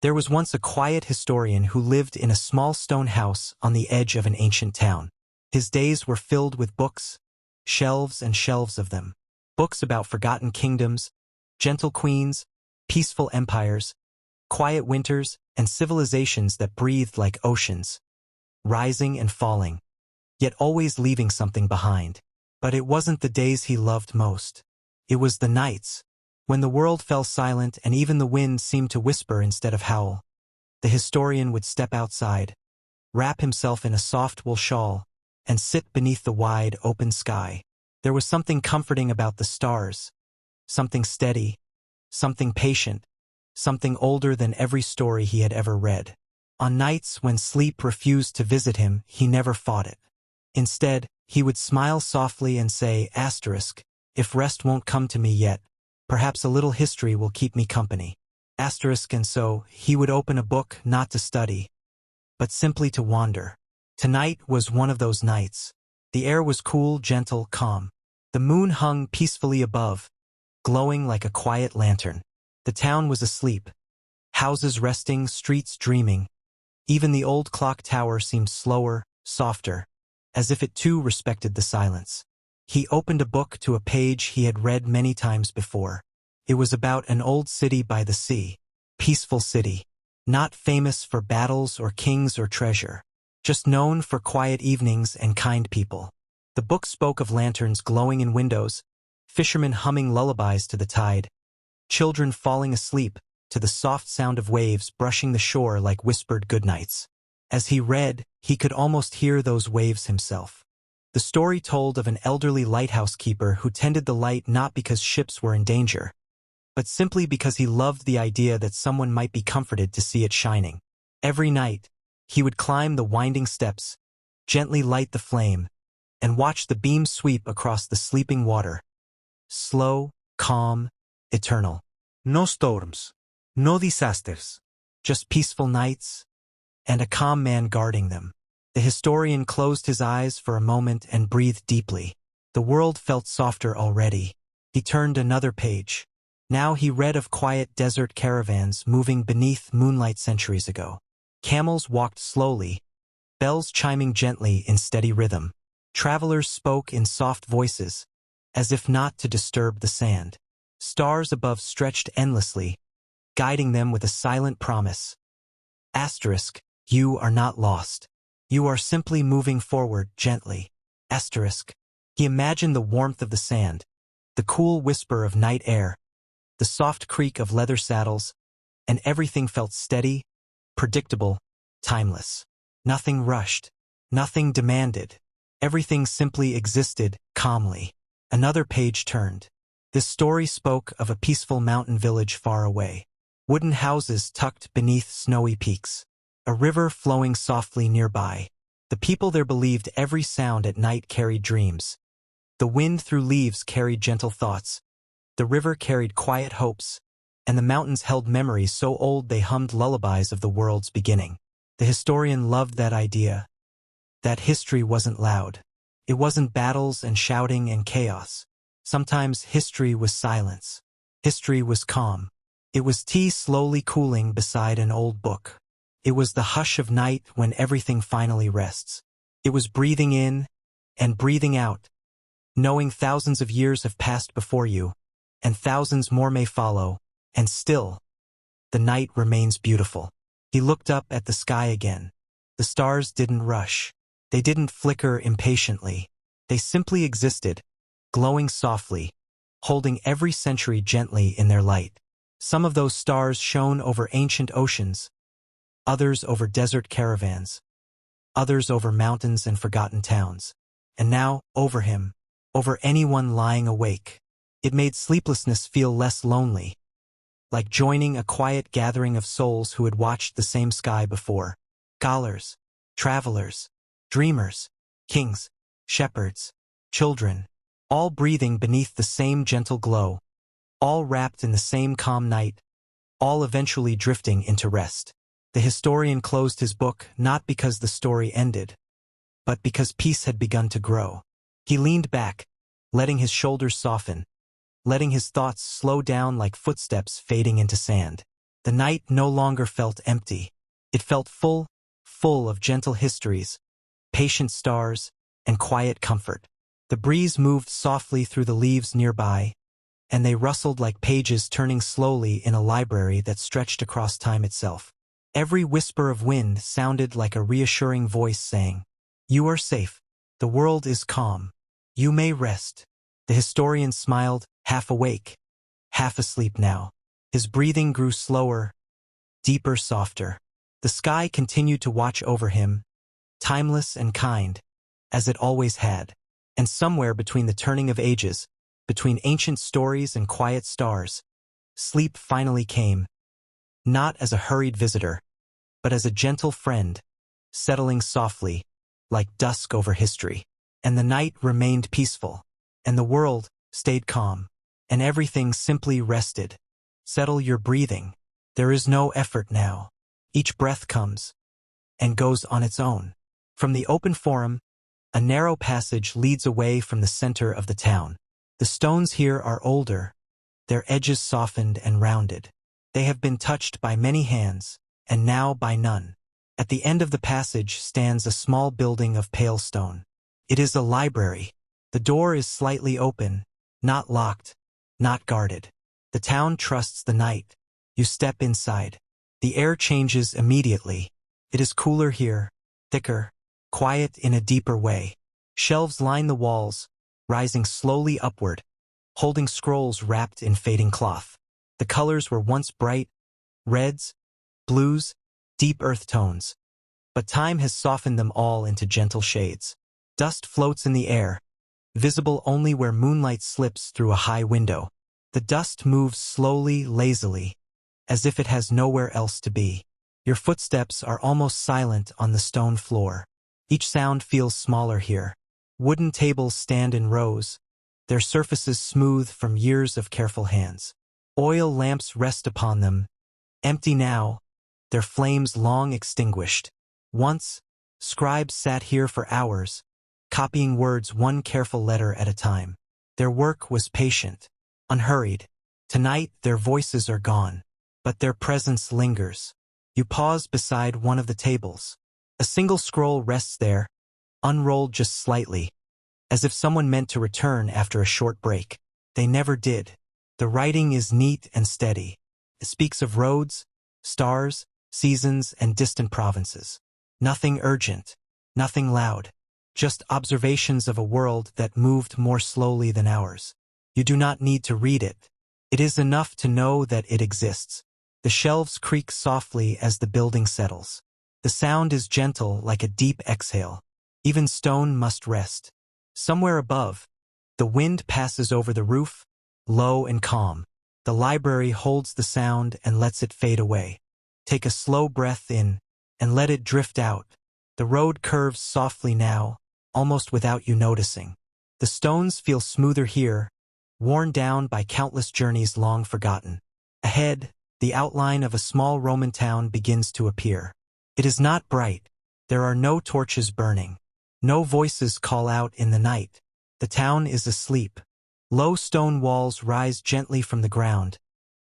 There was once a quiet historian who lived in a small stone house on the edge of an ancient town. His days were filled with books, shelves and shelves of them. Books about forgotten kingdoms, gentle queens, peaceful empires, quiet winters, and civilizations that breathed like oceans, rising and falling, yet always leaving something behind. But it wasn't the days he loved most. It was the nights, when the world fell silent and even the wind seemed to whisper instead of howl. The historian would step outside, wrap himself in a soft wool shawl, and sit beneath the wide, open sky. There was something comforting about the stars, something steady, something patient, something older than every story he had ever read. On nights when sleep refused to visit him, he never fought it. Instead, he would smile softly and say, "Asterisk, if rest won't come to me yet, perhaps a little history will keep me company." Asterisk, and so he would open a book not to study, but simply to wander. Tonight was one of those nights. The air was cool, gentle, calm. The moon hung peacefully above, glowing like a quiet lantern. The town was asleep, houses resting, streets dreaming. Even the old clock tower seemed slower, softer, as if it too respected the silence. He opened a book to a page he had read many times before. It was about an old city by the sea. Peaceful city, not famous for battles or kings or treasure, just known for quiet evenings and kind people. The book spoke of lanterns glowing in windows, fishermen humming lullabies to the tide, children falling asleep to the soft sound of waves brushing the shore like whispered goodnights. As he read, he could almost hear those waves himself. The story told of an elderly lighthouse keeper who tended the light not because ships were in danger, but simply because he loved the idea that someone might be comforted to see it shining. Every night, he would climb the winding steps, gently light the flame, and watch the beam sweep across the sleeping water. Slow, calm, eternal. No storms, no disasters, just peaceful nights, and a calm man guarding them. The historian closed his eyes for a moment and breathed deeply. The world felt softer already. He turned another page. Now he read of quiet desert caravans moving beneath moonlight centuries ago. Camels walked slowly, bells chiming gently in steady rhythm. Travelers spoke in soft voices, as if not to disturb the sand. Stars above stretched endlessly, guiding them with a silent promise. Asterisk, you are not lost. You are simply moving forward gently. Asterisk. He imagined the warmth of the sand, the cool whisper of night air, the soft creak of leather saddles, and everything felt steady, predictable, timeless. Nothing rushed, nothing demanded. Everything simply existed, calmly. Another page turned. This story spoke of a peaceful mountain village far away. Wooden houses tucked beneath snowy peaks. A river flowing softly nearby. The people there believed every sound at night carried dreams. The wind through leaves carried gentle thoughts. The river carried quiet hopes, and the mountains held memories so old they hummed lullabies of the world's beginning. The historian loved that idea. That history wasn't loud. It wasn't battles and shouting and chaos. Sometimes history was silence. History was calm. It was tea slowly cooling beside an old book. It was the hush of night when everything finally rests. It was breathing in and breathing out, knowing thousands of years have passed before you, and thousands more may follow, and still, the night remains beautiful. He looked up at the sky again. The stars didn't rush. They didn't flicker impatiently. They simply existed, glowing softly, holding every century gently in their light. Some of those stars shone over ancient oceans, others over desert caravans, others over mountains and forgotten towns, and now over him, over anyone lying awake. It made sleeplessness feel less lonely, like joining a quiet gathering of souls who had watched the same sky before. Scholars, travelers, dreamers, kings, shepherds, children, all breathing beneath the same gentle glow, all wrapped in the same calm night, all eventually drifting into rest. The historian closed his book not because the story ended, but because peace had begun to grow. He leaned back, letting his shoulders soften, letting his thoughts slow down like footsteps fading into sand. The The night no longer felt empty. It felt full, full of gentle histories, patient stars, and quiet comfort. The breeze moved softly through the leaves nearby, and they rustled like pages turning slowly in a library that stretched across time itself. Every whisper of wind sounded like a reassuring voice saying, "You are safe. The world is calm. You may rest." The historian smiled, half awake, half asleep now. His breathing grew slower, deeper, softer. The sky continued to watch over him, timeless and kind, as it always had. And somewhere between the turning of ages, between ancient stories and quiet stars, sleep finally came, not as a hurried visitor, but as a gentle friend, settling softly, like dusk over history. And the night remained peaceful, and the world stayed calm, and everything simply rested. Settle your breathing. There is no effort now. Each breath comes and goes on its own. From the open forum, a narrow passage leads away from the center of the town. The stones here are older, their edges softened and rounded. They have been touched by many hands, and now by none. At the end of the passage stands a small building of pale stone. It is a library. The door is slightly open, not locked, not guarded. The town trusts the night. You step inside. The air changes immediately. It is cooler here, thicker, quiet in a deeper way. Shelves line the walls, rising slowly upward, holding scrolls wrapped in fading cloth. The colors were once bright, reds, blues, deep earth tones. But time has softened them all into gentle shades. Dust floats in the air, visible only where moonlight slips through a high window. The dust moves slowly, lazily, as if it has nowhere else to be. Your footsteps are almost silent on the stone floor. Each sound feels smaller here. Wooden tables stand in rows, their surfaces smooth from years of careful hands. Oil lamps rest upon them, empty now, their flames long extinguished. Once, scribes sat here for hours, copying words one careful letter at a time. Their work was patient, unhurried. Tonight their voices are gone, but their presence lingers. You pause beside one of the tables. A single scroll rests there, unrolled just slightly, as if someone meant to return after a short break. They never did. The writing is neat and steady. It speaks of roads, stars, seasons, and distant provinces. Nothing urgent, nothing loud, just observations of a world that moved more slowly than ours. You do not need to read it. It is enough to know that it exists. The shelves creak softly as the building settles. The sound is gentle like a deep exhale. Even stone must rest. Somewhere above, the wind passes over the roof, low and calm. The library holds the sound and lets it fade away. Take a slow breath in, and let it drift out. The road curves softly now, almost without you noticing. The stones feel smoother here, worn down by countless journeys long forgotten. Ahead, the outline of a small Roman town begins to appear. It is not bright. There are no torches burning. No voices call out in the night. The town is asleep. Low stone walls rise gently from the ground,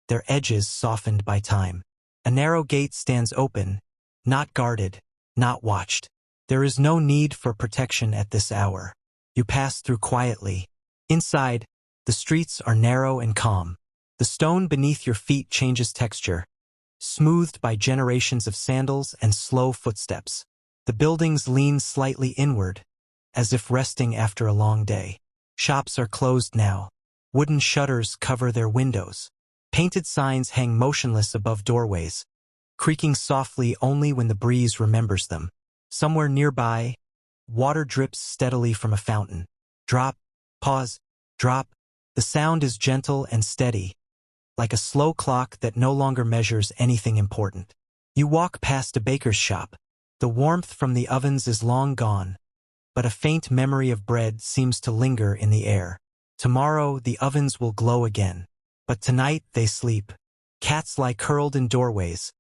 their edges softened by time. A narrow gate stands open, not guarded, not watched. There is no need for protection at this hour. You pass through quietly. Inside, the streets are narrow and calm. The stone beneath your feet changes texture, smoothed by generations of sandals and slow footsteps. The buildings lean slightly inward, as if resting after a long day. Shops are closed now. Wooden shutters cover their windows. Painted signs hang motionless above doorways, creaking softly only when the breeze remembers them. Somewhere nearby, water drips steadily from a fountain. Drop, pause, drop. The sound is gentle and steady, like a slow clock that no longer measures anything important. You walk past a baker's shop. The warmth from the ovens is long gone, but a faint memory of bread seems to linger in the air. Tomorrow the ovens will glow again, but tonight they sleep. Cats lie curled in doorways,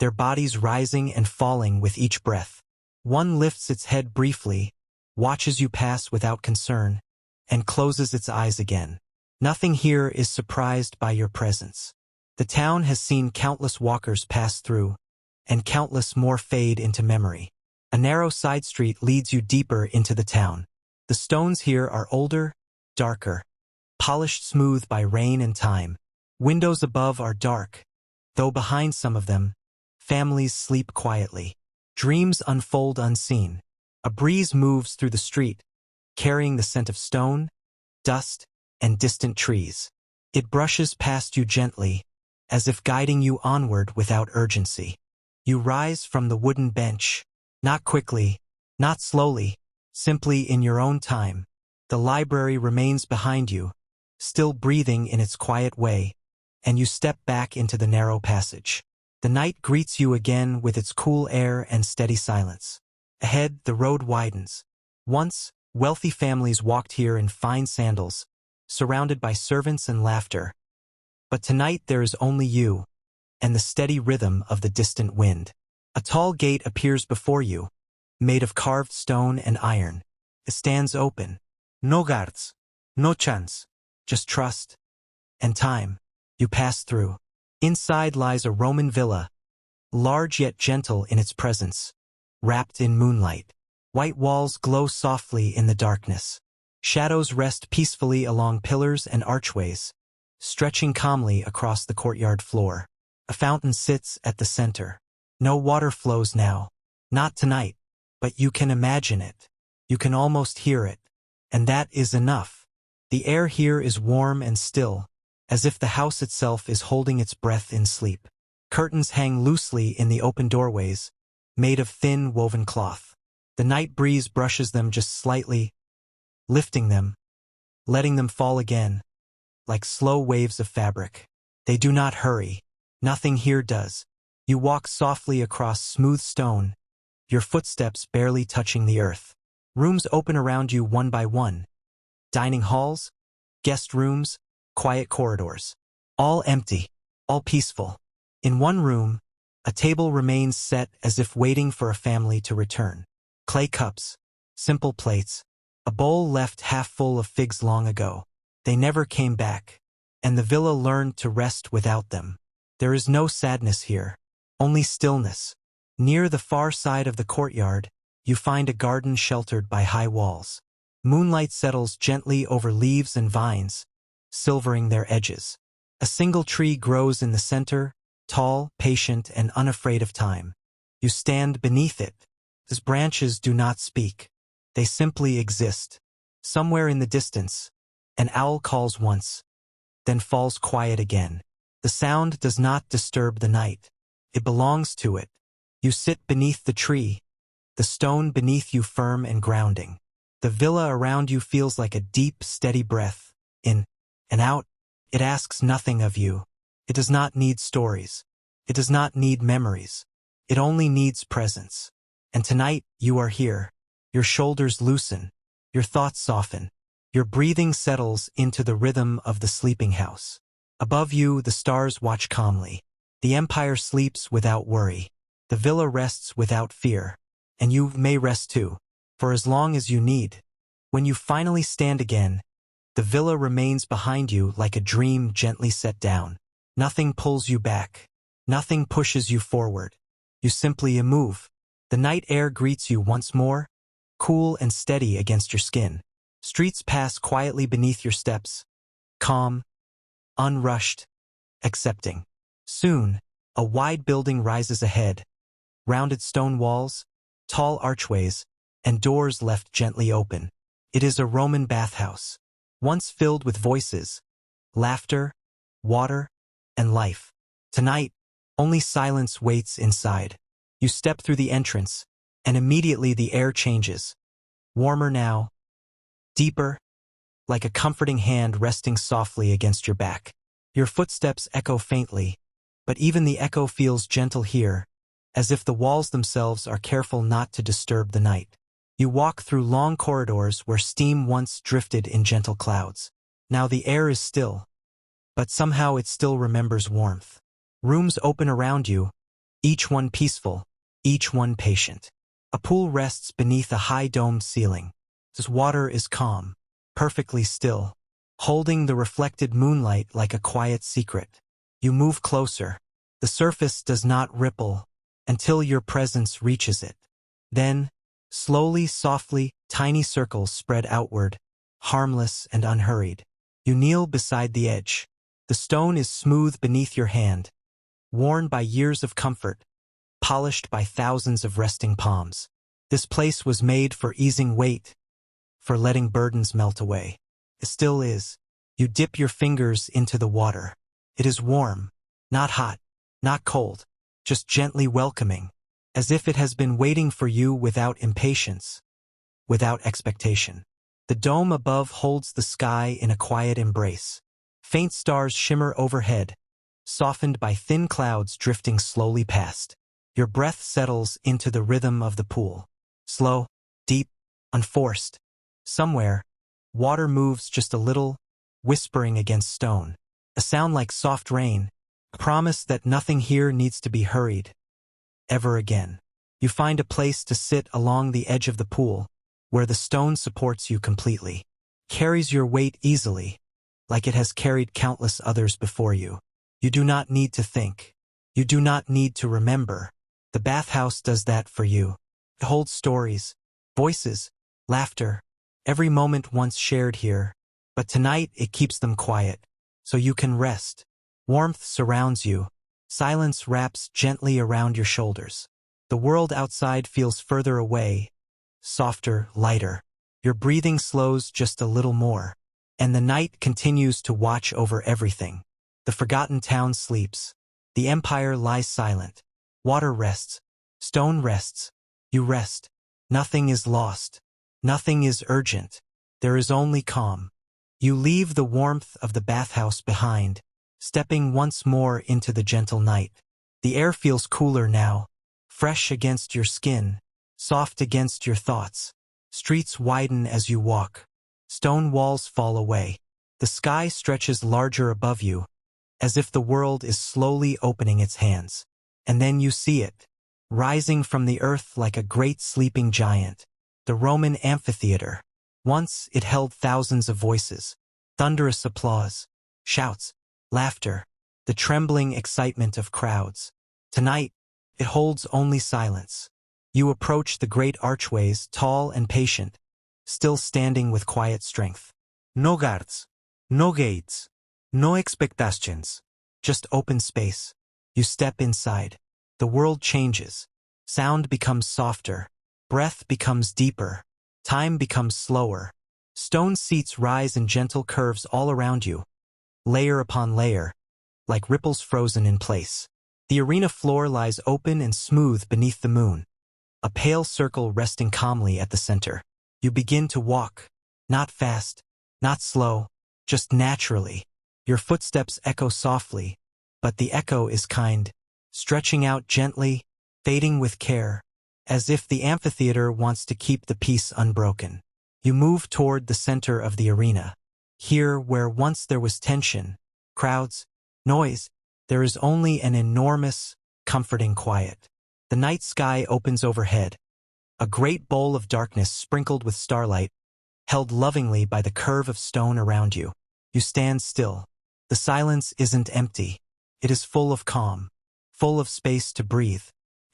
their bodies rising and falling with each breath. One lifts its head briefly, watches you pass without concern, and closes its eyes again. Nothing here is surprised by your presence. The town has seen countless walkers pass through, and countless more fade into memory. A narrow side street leads you deeper into the town. The stones here are older, darker, polished smooth by rain and time. Windows above are dark, though behind some of them, families sleep quietly. Dreams unfold unseen. A breeze moves through the street, carrying the scent of stone, dust, and distant trees. It brushes past you gently, as if guiding you onward without urgency. You rise from the wooden bench, not quickly, not slowly, simply in your own time. The library remains behind you, still breathing in its quiet way, and you step back into the narrow passage. The night greets you again with its cool air and steady silence. Ahead, the road widens. Once, wealthy families walked here in fine sandals, surrounded by servants and laughter. But tonight there is only you, and the steady rhythm of the distant wind. A tall gate appears before you, made of carved stone and iron. It stands open. No guards, no chance, just trust and time. You pass through. Inside lies a Roman villa, large yet gentle in its presence, wrapped in moonlight. White walls glow softly in the darkness. Shadows rest peacefully along pillars and archways, stretching calmly across the courtyard floor. A fountain sits at the center. No water flows now. Not tonight. But you can imagine it. You can almost hear it. And that is enough. The air here is warm and still, as if the house itself is holding its breath in sleep. Curtains hang loosely in the open doorways, made of thin woven cloth. The night breeze brushes them just slightly, lifting them, letting them fall again, like slow waves of fabric. They do not hurry. Nothing here does. You walk softly across smooth stone, your footsteps barely touching the earth. Rooms open around you one by one. Dining halls, guest rooms, quiet corridors. All empty, all peaceful. In one room, a table remains set as if waiting for a family to return. Clay cups, simple plates, a bowl left half full of figs long ago. They never came back, and the villa learned to rest without them. There is no sadness here, only stillness. Near the far side of the courtyard, you find a garden sheltered by high walls. Moonlight settles gently over leaves and vines, silvering their edges. A single tree grows in the center, tall, patient, and unafraid of time. You stand beneath it. Its branches do not speak. They simply exist. Somewhere in the distance, an owl calls once, then falls quiet again. The sound does not disturb the night. It belongs to it. You sit beneath the tree, the stone beneath you firm and grounding. The villa around you feels like a deep, steady breath. In and out, it asks nothing of you. It does not need stories. It does not need memories. It only needs presence. And tonight, you are here. Your shoulders loosen. Your thoughts soften. Your breathing settles into the rhythm of the sleeping house. Above you, the stars watch calmly. The empire sleeps without worry. The villa rests without fear. And you may rest too, for as long as you need. When you finally stand again, the villa remains behind you like a dream gently set down. Nothing pulls you back. Nothing pushes you forward. You simply move. The night air greets you once more, cool and steady against your skin. Streets pass quietly beneath your steps, calm, unrushed, accepting. Soon, a wide building rises ahead, rounded stone walls, tall archways, and doors left gently open. It is a Roman bathhouse, once filled with voices, laughter, water, and life. Tonight, only silence waits inside. You step through the entrance, and immediately the air changes. Warmer now, deeper, like a comforting hand resting softly against your back. Your footsteps echo faintly, but even the echo feels gentle here, as if the walls themselves are careful not to disturb the night. You walk through long corridors where steam once drifted in gentle clouds. Now the air is still, but somehow it still remembers warmth. Rooms open around you, each one peaceful, each one patient. A pool rests beneath a high domed ceiling. Its water is calm, perfectly still, holding the reflected moonlight like a quiet secret. You move closer. The surface does not ripple until your presence reaches it. Then, slowly, softly, tiny circles spread outward, harmless and unhurried. You kneel beside the edge. The stone is smooth beneath your hand, worn by years of comfort, polished by thousands of resting palms. This place was made for easing weight, for letting burdens melt away. It still is. You dip your fingers into the water. It is warm, not hot, not cold, just gently welcoming, as if it has been waiting for you without impatience, without expectation. The dome above holds the sky in a quiet embrace. Faint stars shimmer overhead, softened by thin clouds drifting slowly past. Your breath settles into the rhythm of the pool. Slow, deep, unforced. Somewhere, water moves just a little, whispering against stone. A sound like soft rain, a promise that nothing here needs to be hurried. Ever again. You find a place to sit along the edge of the pool, where the stone supports you completely. Carries your weight easily, like it has carried countless others before you. You do not need to think. You do not need to remember. The bathhouse does that for you. It holds stories, voices, laughter, every moment once shared here. But tonight it keeps them quiet, so you can rest. Warmth surrounds you. Silence wraps gently around your shoulders. The world outside feels further away, softer, lighter. Your breathing slows just a little more, and the night continues to watch over everything. The forgotten town sleeps. The empire lies silent. Water rests. Stone rests. You rest. Nothing is lost. Nothing is urgent. There is only calm. You leave the warmth of the bathhouse behind, stepping once more into the gentle night. The air feels cooler now, fresh against your skin, soft against your thoughts. Streets widen as you walk. Stone walls fall away. The sky stretches larger above you, as if the world is slowly opening its hands. And then you see it, rising from the earth like a great sleeping giant. The Roman amphitheater. Once it held thousands of voices, thunderous applause, shouts, laughter, the trembling excitement of crowds. Tonight, it holds only silence. You approach the great archways, tall and patient, still standing with quiet strength. No guards, no gates, no expectations, just open space. You step inside. The world changes. Sound becomes softer. Breath becomes deeper. Time becomes slower. Stone seats rise in gentle curves all around you, layer upon layer, like ripples frozen in place. The arena floor lies open and smooth beneath the moon, a pale circle resting calmly at the center. You begin to walk, not fast, not slow, just naturally. Your footsteps echo softly, but the echo is kind, stretching out gently, fading with care, as if the amphitheater wants to keep the peace unbroken. You move toward the center of the arena. Here, where once there was tension, crowds, noise, there is only an enormous, comforting quiet. The night sky opens overhead, a great bowl of darkness sprinkled with starlight, held lovingly by the curve of stone around you. You stand still. The silence isn't empty. It is full of calm, full of space to breathe.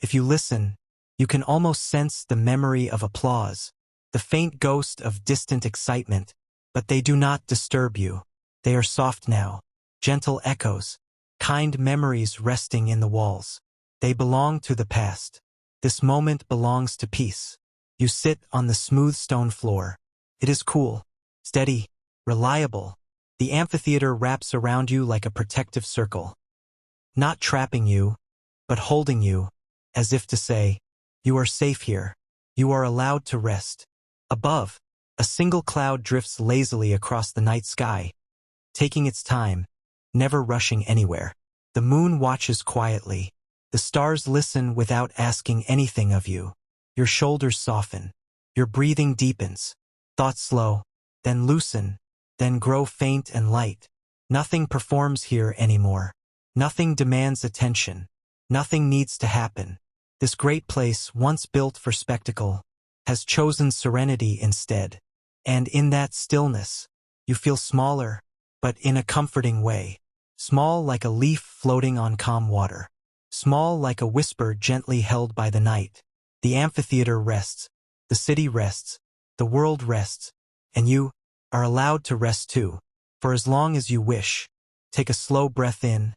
If you listen, you can almost sense the memory of applause, the faint ghost of distant excitement, but they do not disturb you. They are soft now, gentle echoes, kind memories resting in the walls. They belong to the past. This moment belongs to peace. You sit on the smooth stone floor. It is cool, steady, reliable. The amphitheater wraps around you like a protective circle, not trapping you, but holding you, as if to say, you are safe here. You are allowed to rest. Above, a single cloud drifts lazily across the night sky, taking its time, never rushing anywhere. The moon watches quietly. The stars listen without asking anything of you. Your shoulders soften. Your breathing deepens. Thoughts slow, then loosen, then grow faint and light. Nothing performs here anymore. Nothing demands attention. Nothing needs to happen. This great place, once built for spectacle, has chosen serenity instead. And in that stillness, you feel smaller, but in a comforting way. small like a leaf floating on calm water, small like a whisper gently held by the night. The amphitheater rests, the city rests, the world rests, and you are allowed to rest too, for as long as you wish. Take a slow breath in,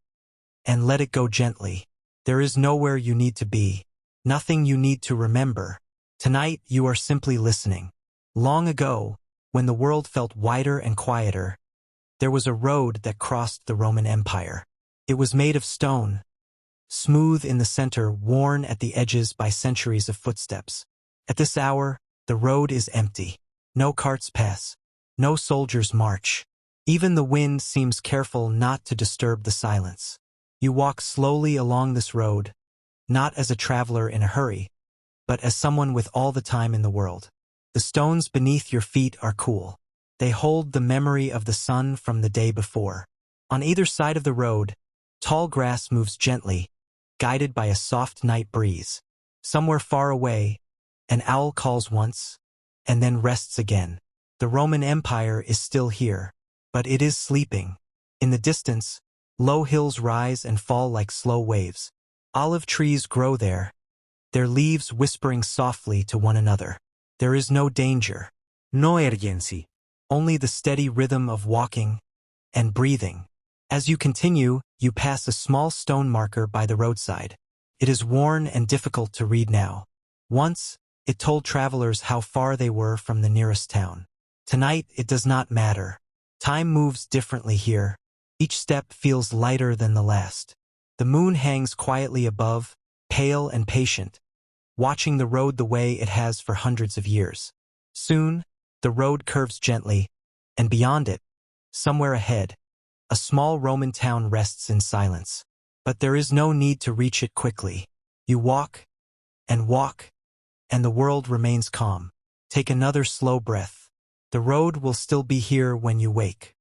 and let it go gently. There is nowhere you need to be, nothing you need to remember. Tonight you are simply listening. Long ago, when the world felt wider and quieter, there was a road that crossed the Roman Empire. It was made of stone, smooth in the center, worn at the edges by centuries of footsteps. At this hour, the road is empty. No carts pass. No soldiers march. Even the wind seems careful not to disturb the silence. You walk slowly along this road, not as a traveler in a hurry, but as someone with all the time in the world. The stones beneath your feet are cool. They hold the memory of the sun from the day before. On either side of the road, tall grass moves gently, guided by a soft night breeze. Somewhere far away, an owl calls once, and then rests again. The Roman Empire is still here, but it is sleeping. In the distance, low hills rise and fall like slow waves. Olive trees grow there, their leaves whispering softly to one another. There is no danger, no urgency, only the steady rhythm of walking and breathing. As you continue, you pass a small stone marker by the roadside. It is worn and difficult to read now. Once, it told travelers how far they were from the nearest town. Tonight, it does not matter. Time moves differently here. Each step feels lighter than the last. The moon hangs quietly above, pale and patient, watching the road the way it has for hundreds of years. Soon, the road curves gently, and beyond it, somewhere ahead, a small Roman town rests in silence. But there is no need to reach it quickly. You walk, and the world remains calm. Take another slow breath. The road will still be here when you wake.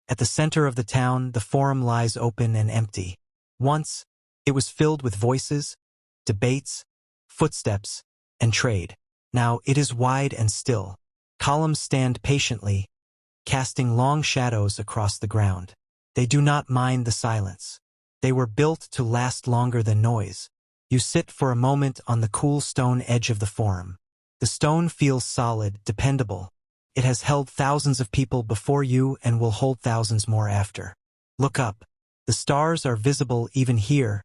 At the center of the town, the forum lies open and empty. Once, it was filled with voices, debates, footsteps, and trade. Now it is wide and still. Columns stand patiently, casting long shadows across the ground. They do not mind the silence. They were built to last longer than noise. You sit for a moment on the cool stone edge of the forum. The stone feels solid, dependable. It has held thousands of people before you and will hold thousands more after. Look up. The stars are visible even here,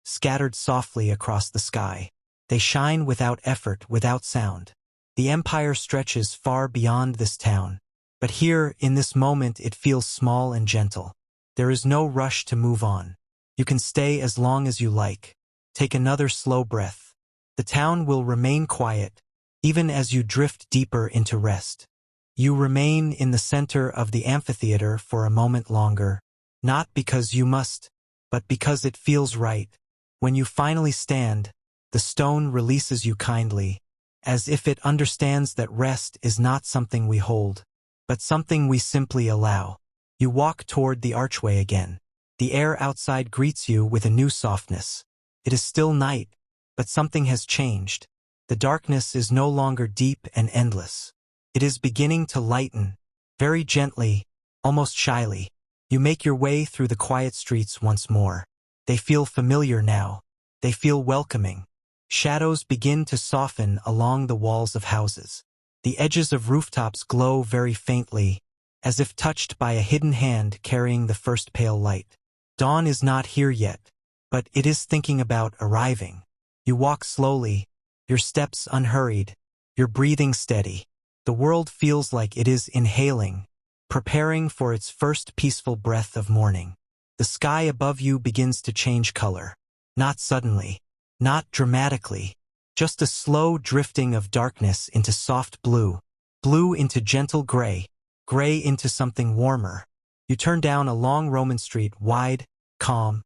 scattered softly across the sky. They shine without effort, without sound. The empire stretches far beyond this town, but here, in this moment, it feels small and gentle. There is no rush to move on. You can stay as long as you like. Take another slow breath. The town will remain quiet, even as you drift deeper into rest. You remain in the center of the amphitheater for a moment longer, not because you must, but because it feels right. When you finally stand, the stone releases you kindly, as if it understands that rest is not something we hold, but something we simply allow. You walk toward the archway again. The air outside greets you with a new softness. It is still night, but something has changed. The darkness is no longer deep and endless. It is beginning to lighten, very gently, almost shyly. You make your way through the quiet streets once more. They feel familiar now. They feel welcoming. Shadows begin to soften along the walls of houses. The edges of rooftops glow very faintly, as if touched by a hidden hand carrying the first pale light. Dawn is not here yet, but it is thinking about arriving. You walk slowly, your steps unhurried, your breathing steady. The world feels like it is inhaling, preparing for its first peaceful breath of morning. The sky above you begins to change color. Not suddenly, not dramatically, just a slow drifting of darkness into soft blue, blue into gentle gray, gray into something warmer. You turn down a long Roman street, wide, calm,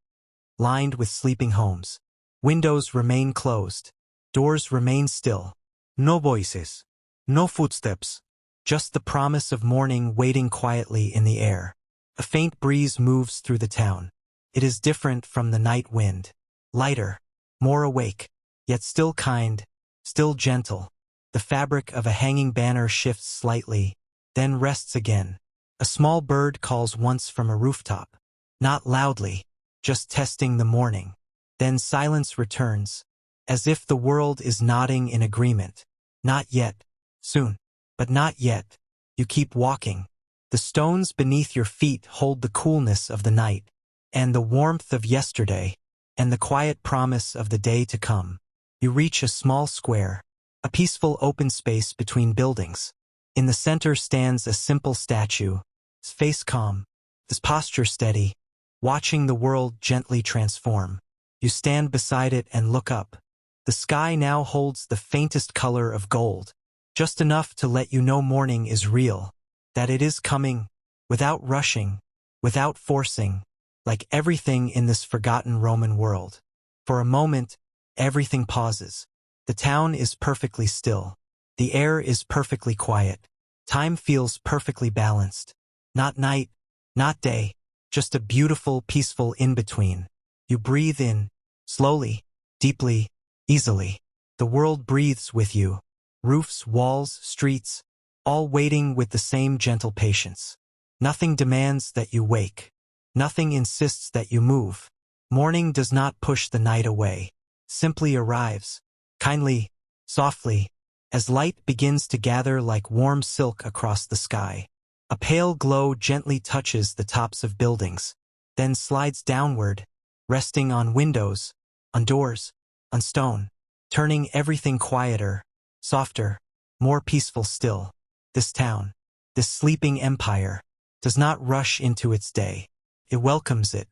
lined with sleeping homes. Windows remain closed. Doors remain still. No voices. No footsteps. Just the promise of morning waiting quietly in the air. A faint breeze moves through the town. It is different from the night wind. Lighter, more awake, yet still kind, still gentle. The fabric of a hanging banner shifts slightly, then rests again. A small bird calls once from a rooftop. not loudly, just testing the morning. Then silence returns, as if the world is nodding in agreement. Not yet. Soon. But not yet. You keep walking. The stones beneath your feet hold the coolness of the night, and the warmth of yesterday, and the quiet promise of the day to come. You reach a small square, a peaceful open space between buildings. In the center stands a simple statue, his face calm, his posture steady, watching the world gently transform. You stand beside it and look up. The sky now holds the faintest color of gold, just enough to let you know morning is real, that it is coming, without rushing, without forcing, like everything in this forgotten Roman world. For a moment, everything pauses. The town is perfectly still. The air is perfectly quiet. Time feels perfectly balanced. Not night, not day, just a beautiful, peaceful in-between. You breathe in, slowly, deeply, easily. The world breathes with you. Roofs, walls, streets, all waiting with the same gentle patience. Nothing demands that you wake. Nothing insists that you move. Morning does not push the night away. Simply arrives, kindly, softly, as light begins to gather like warm silk across the sky. A pale glow gently touches the tops of buildings, then slides downward, resting on windows, on doors, on stone, turning everything quieter, softer, more peaceful still. This town, this sleeping empire, does not rush into its day. It welcomes it,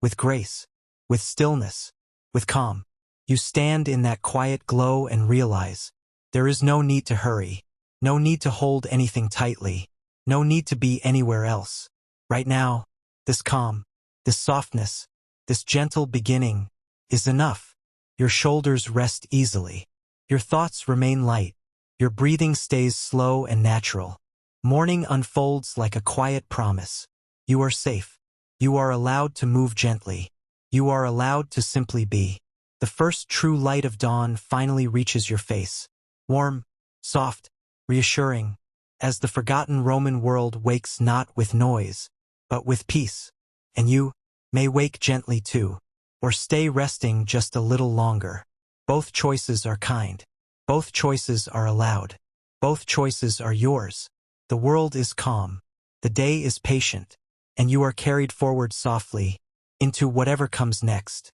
with grace, with stillness, with calm. You stand in that quiet glow and realize, there is no need to hurry, no need to hold anything tightly, no need to be anywhere else. Right now, this calm, this softness, this gentle beginning, is enough. Your shoulders rest easily. Your thoughts remain light. Your breathing stays slow and natural. Morning unfolds like a quiet promise. You are safe. You are allowed to move gently. You are allowed to simply be. The first true light of dawn finally reaches your face. Warm, soft, reassuring, as the forgotten Roman world wakes not with noise, but with peace. And you may wake gently too, or stay resting just a little longer. Both choices are kind. Both choices are allowed. Both choices are yours. The world is calm. The day is patient. And you are carried forward softly, into whatever comes next.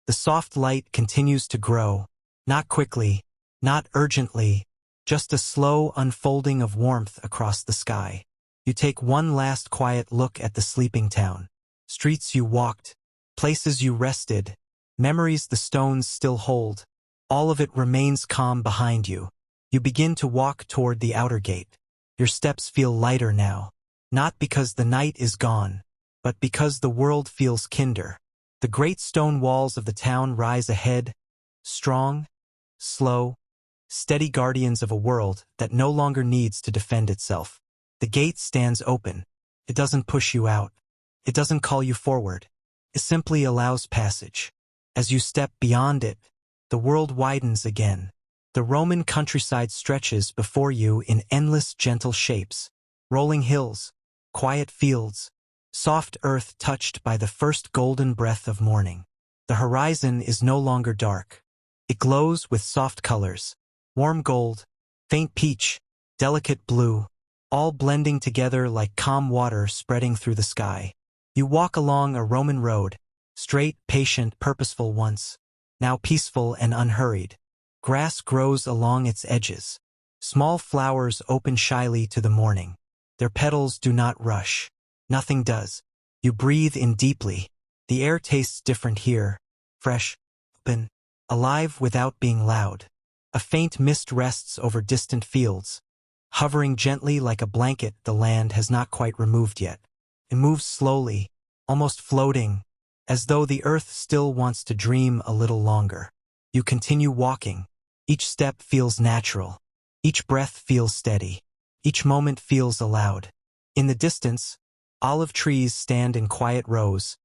The soft light continues to grow, not quickly, not urgently, just a slow unfolding of warmth across the sky. You take one last quiet look at the sleeping town. Streets you walked, places you rested, memories the stones still hold. All of it remains calm behind you. You begin to walk toward the outer gate. Your steps feel lighter now, not because the night is gone, but because the world feels kinder. The great stone walls of the town rise ahead, strong, slow, steady guardians of a world that no longer needs to defend itself. The gate stands open. It doesn't push you out. It doesn't call you forward. It simply allows passage. As you step beyond it, the world widens again. The Roman countryside stretches before you in endless gentle shapes. Rolling hills, quiet fields, soft earth touched by the first golden breath of morning. The horizon is no longer dark. It glows with soft colors, warm gold, faint peach, delicate blue, all blending together like calm water spreading through the sky. You walk along a Roman road, straight, patient, purposeful once, now peaceful and unhurried. Grass grows along its edges. Small flowers open shyly to the morning. Their petals do not rush. Nothing does. You breathe in deeply. The air tastes different here. Fresh, open, alive without being loud. A faint mist rests over distant fields. Hovering gently like a blanket the land has not quite removed yet. It moves slowly, almost floating, as though the earth still wants to dream a little longer. You continue walking. Each step feels natural. Each breath feels steady. Each moment feels allowed. In the distance, olive trees stand in quiet rows,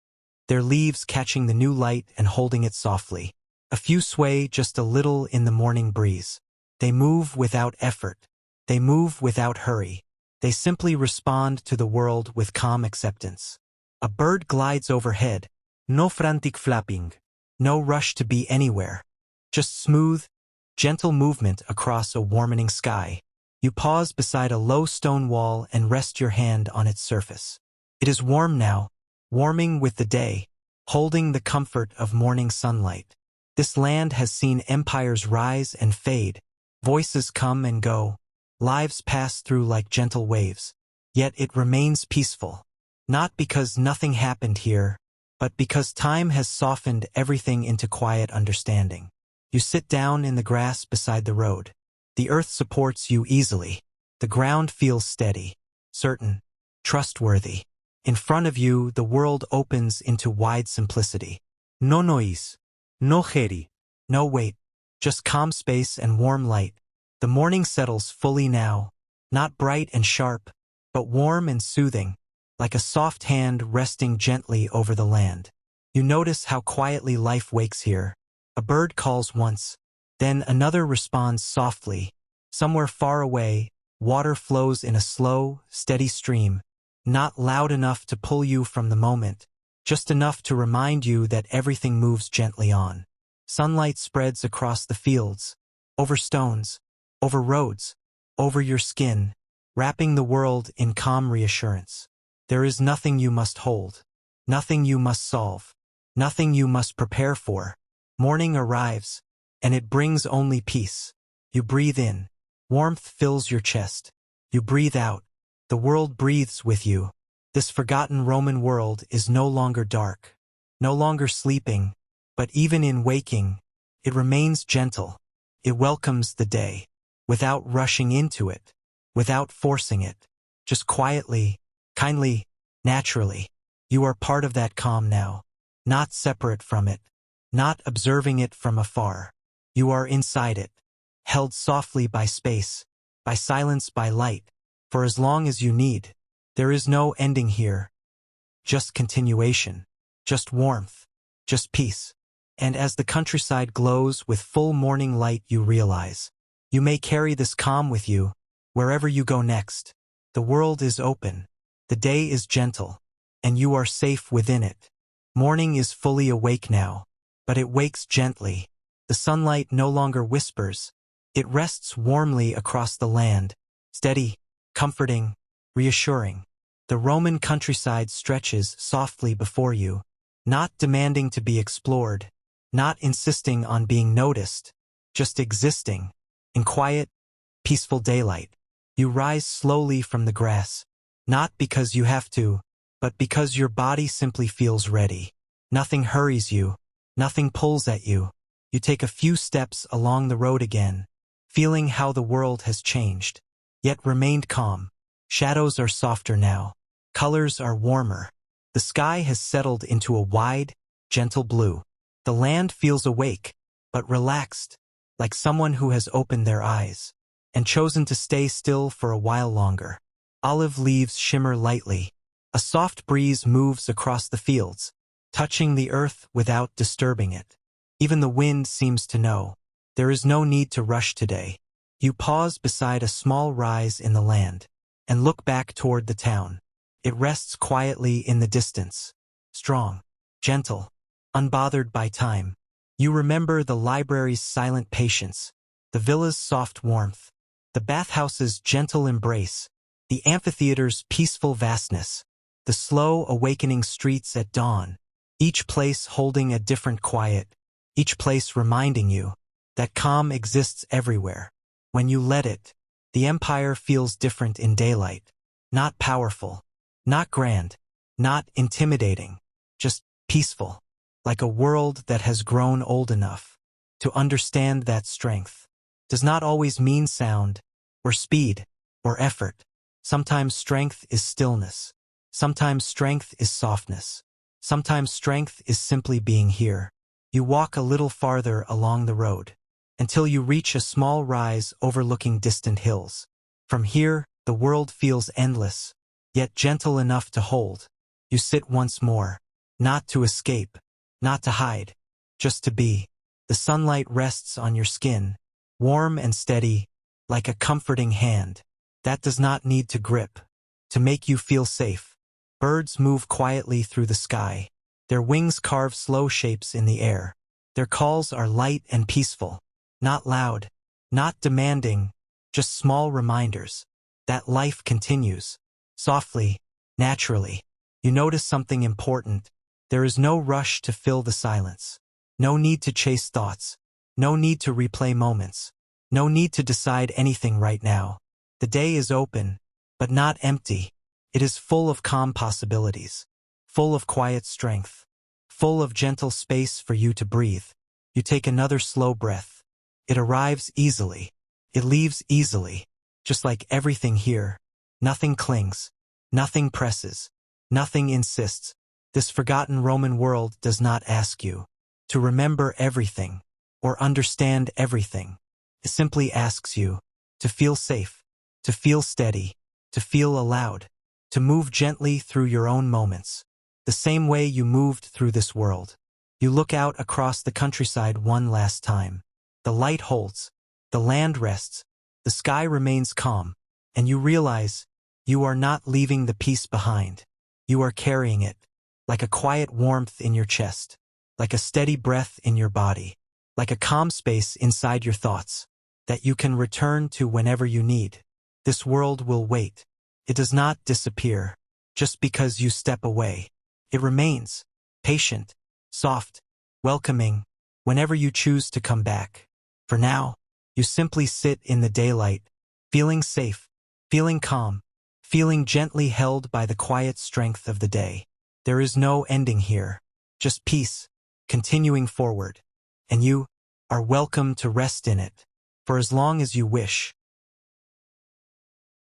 their leaves catching the new light and holding it softly. A few sway just a little in the morning breeze. They move without effort. They move without hurry. They simply respond to the world with calm acceptance. A bird glides overhead. No frantic flapping. No rush to be anywhere. Just smooth, gentle movement across a warming sky. You pause beside a low stone wall and rest your hand on its surface. It is warm now, warming with the day, holding the comfort of morning sunlight. This land has seen empires rise and fade, voices come and go, lives pass through like gentle waves. Yet it remains peaceful. Not because nothing happened here, but because time has softened everything into quiet understanding. You sit down in the grass beside the road. The earth supports you easily. The ground feels steady, certain, trustworthy. In front of you, the world opens into wide simplicity. No noise, no hurry, no wait, just calm space and warm light. The morning settles fully now, not bright and sharp, but warm and soothing, like a soft hand resting gently over the land. You notice how quietly life wakes here. A bird calls once, then another responds softly. Somewhere far away, water flows in a slow, steady stream, not loud enough to pull you from the moment, just enough to remind you that everything moves gently on. Sunlight spreads across the fields, over stones, over roads, over your skin, wrapping the world in calm reassurance. There is nothing you must hold, nothing you must solve, nothing you must prepare for. Morning arrives, and it brings only peace. You breathe in. Warmth fills your chest. You breathe out. The world breathes with you. This forgotten Roman world is no longer dark, no longer sleeping, but even in waking, it remains gentle. It welcomes the day, without rushing into it, without forcing it, just quietly, kindly, naturally. You are part of that calm now, not separate from it, not observing it from afar. You are inside it, held softly by space, by silence, by light, for as long as you need. There is no ending here, just continuation, just warmth, just peace. And as the countryside glows with full morning light, you realize, you may carry this calm with you, wherever you go next. The world is open, the day is gentle, and you are safe within it. Morning is fully awake now, but it wakes gently. The sunlight no longer whispers. It rests warmly across the land, steady, comforting, reassuring. The Roman countryside stretches softly before you, not demanding to be explored, not insisting on being noticed, just existing, in quiet, peaceful daylight. You rise slowly from the grass, not because you have to, but because your body simply feels ready. Nothing hurries you, nothing pulls at you. You take a few steps along the road again, feeling how the world has changed, yet remained calm. Shadows are softer now. Colors are warmer. The sky has settled into a wide, gentle blue. The land feels awake, but relaxed, like someone who has opened their eyes and chosen to stay still for a while longer. Olive leaves shimmer lightly. A soft breeze moves across the fields, touching the earth without disturbing it. Even the wind seems to know. There is no need to rush today. You pause beside a small rise in the land and look back toward the town. It rests quietly in the distance, strong, gentle, unbothered by time. You remember the library's silent patience, the villa's soft warmth, the bathhouse's gentle embrace, the amphitheater's peaceful vastness, the slow awakening streets at dawn, each place holding a different quiet, each place reminding you that calm exists everywhere. When you let it, the empire feels different in daylight, not powerful, not grand, not intimidating, just peaceful, like a world that has grown old enough to understand that strength does not always mean sound, or speed, or effort. Sometimes strength is stillness. Sometimes strength is softness. Sometimes strength is simply being here. You walk a little farther along the road, until you reach a small rise overlooking distant hills. From here, the world feels endless, yet gentle enough to hold. You sit once more, not to escape, not to hide, just to be. The sunlight rests on your skin, warm and steady, like a comforting hand that does not need to grip to make you feel safe. Birds move quietly through the sky. Their wings carve slow shapes in the air. Their calls are light and peaceful. Not loud, not demanding, just small reminders that life continues. Softly, naturally. You notice something important. There is no rush to fill the silence. No need to chase thoughts. No need to replay moments. No need to decide anything right now. The day is open, but not empty. It is full of calm possibilities, full of quiet strength, full of gentle space for you to breathe. You take another slow breath. It arrives easily. It leaves easily. Just like everything here. Nothing clings. Nothing presses. Nothing insists. This forgotten Roman world does not ask you to remember everything or understand everything. It simply asks you to feel safe, to feel steady, to feel allowed, to move gently through your own moments, the same way you moved through this world. You look out across the countryside one last time. The light holds, the land rests, the sky remains calm, and you realize you are not leaving the peace behind. You are carrying it, like a quiet warmth in your chest, like a steady breath in your body, like a calm space inside your thoughts, that you can return to whenever you need. This world will wait. It does not disappear just because you step away. It remains, patient, soft, welcoming, whenever you choose to come back. For now, you simply sit in the daylight, feeling safe, feeling calm, feeling gently held by the quiet strength of the day. There is no ending here, just peace, continuing forward. And you are welcome to rest in it, for as long as you wish.